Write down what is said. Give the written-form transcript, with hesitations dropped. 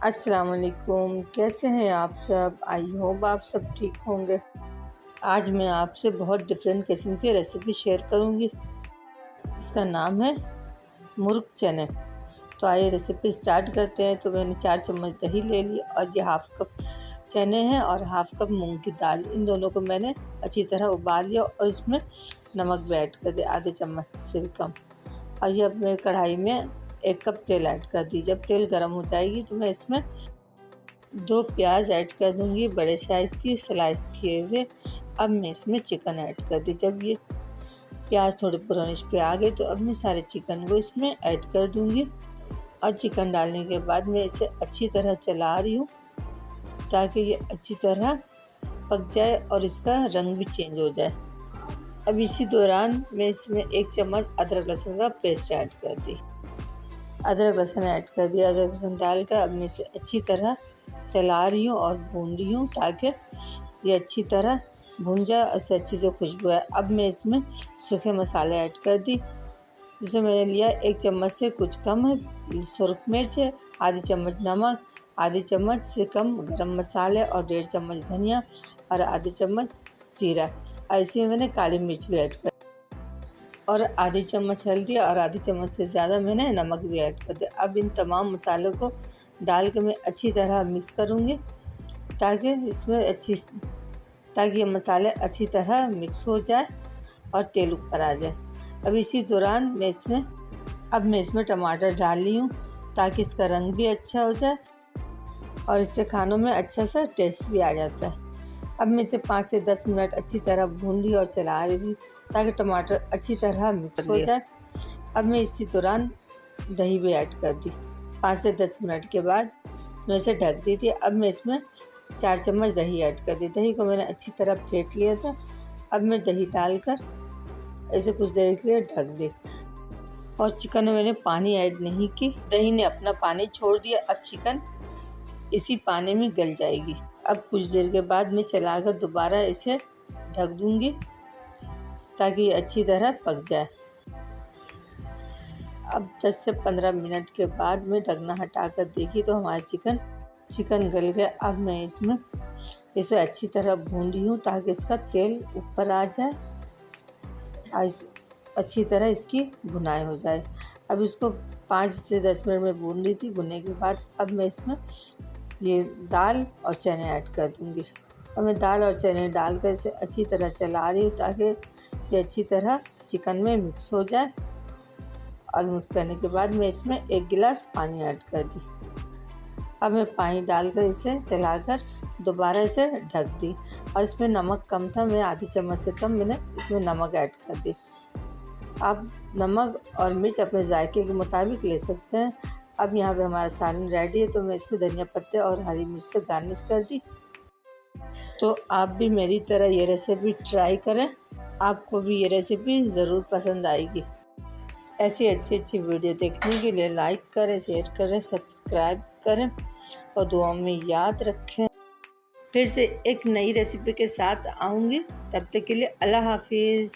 अस्सलाम वालेकुम, कैसे हैं आप सब। आई होप आप सब ठीक होंगे। आज मैं आपसे बहुत डिफरेंट किस्म की रेसिपी शेयर करूंगी। इसका नाम है मुर्ग चने। तो आइए रेसिपी स्टार्ट करते हैं। तो मैंने 4 चम्मच दही ले ली और ये हाफ़ कप चने हैं और हाफ़ कप मूंग की दाल। इन दोनों को मैंने अच्छी तरह उबाल लिया और इसमें नमक भी ऐड कर दिया, आधे चम्मच से भी कम। और ये अब मैं कढ़ाई में 1 कप तेल ऐड कर दी। जब तेल गर्म हो जाएगी तो मैं इसमें 2 प्याज ऐड कर दूंगी, बड़े साइज़ की स्लाइस किए हुए। अब मैं इसमें चिकन ऐड कर दी। जब ये प्याज थोड़े ब्राउनिश पे आ गए तो अब मैं सारे चिकन को इसमें ऐड कर दूंगी। और चिकन डालने के बाद मैं इसे अच्छी तरह चला रही हूँ ताकि ये अच्छी तरह पक जाए और इसका रंग भी चेंज हो जाए। अब इसी दौरान मैं इसमें 1 चम्मच अदरक लहसुन का पेस्ट ऐड कर दी। अदरक लहसुन ऐड कर दिया। अदरक लहसुन डालकर अब मैं इसे अच्छी तरह चला रही हूँ और भून रही हूँ ताकि ये अच्छी तरह भून जाए और इससे अच्छी से खुशबू है। अब मैं इसमें सूखे मसाले ऐड कर दी, जिसे मैंने लिया 1 चम्मच से कुछ कम है सुरख मिर्च, आधी चम्मच नमक, आधी चम्मच से कम गरम मसाले और 1.5 चम्मच धनिया और आधी चम्मच जीरा। और इसमें मैंने काली मिर्च भी ऐड कर और आधी चम्मच हल्दी और आधी चम्मच से ज़्यादा मैंने नमक भी ऐड कर दिया। अब इन तमाम मसालों को डाल के मैं अच्छी तरह मिक्स करूँगी ताकि ये मसाले अच्छी तरह मिक्स हो जाए और तेल ऊपर आ जाए। अब इसी दौरान मैं इसमें टमाटर डाल ली हूँ ताकि इसका रंग भी अच्छा हो जाए और इससे खानों में अच्छा सा टेस्ट भी आ जाता है। अब मैं इसे 5 से 10 मिनट अच्छी तरह भून रही और चला रही थी ताकि टमाटर अच्छी तरह मिक्स हो जाए। अब मैं इसी दौरान दही भी ऐड कर दी। 5 से 10 मिनट के बाद मैं इसे ढक दी थी। अब मैं इसमें 4 चम्मच दही ऐड कर दी। दही को मैंने अच्छी तरह फेंट लिया था। अब मैं दही डालकर इसे कुछ देर के लिए ढक दी और चिकन में मैंने पानी ऐड नहीं की। दही ने अपना पानी छोड़ दिया। अब चिकन इसी पानी में गल जाएगी। अब कुछ देर के बाद मैं चलाकर दोबारा इसे ढक दूंगी ताकि ये अच्छी तरह पक जाए। अब 10 से 15 मिनट के बाद मैं ढकना हटाकर देखी तो हमारा चिकन गल गया। अब मैं इसे अच्छी तरह भून रही हूँ ताकि इसका तेल ऊपर आ जाए और अच्छी तरह इसकी भुनाई हो जाए। अब इसको 5 से 10 मिनट में भून रही थी। भुनने के बाद अब मैं इसमें ये दाल और चने ऐड कर दूँगी और मैं दाल और चने डालकर इसे अच्छी तरह चला रही हूँ ताकि ये अच्छी तरह चिकन में मिक्स हो जाए। और मिक्स करने के बाद मैं इसमें 1 गिलास पानी ऐड कर दी। अब मैं पानी डालकर इसे चलाकर दोबारा इसे ढक दी और इसमें नमक कम था, मैं आधी चम्मच से कम मैंने इसमें नमक ऐड कर दी। आप नमक और मिर्च अपने जायके के मुताबिक ले सकते हैं। अब यहाँ पे हमारा सालन रेडी है तो मैं इसमें धनिया पत्ते और हरी मिर्च से गार्निश कर दी। तो आप भी मेरी तरह ये रेसिपी ट्राई करें, आपको भी ये रेसिपी ज़रूर पसंद आएगी। ऐसी अच्छी वीडियो देखने के लिए लाइक करें, शेयर करें, सब्सक्राइब करें और दुआ में याद रखें। फिर से एक नई रेसिपी के साथ आऊँगी, तब तक के लिए अल्लाह हाफिज़।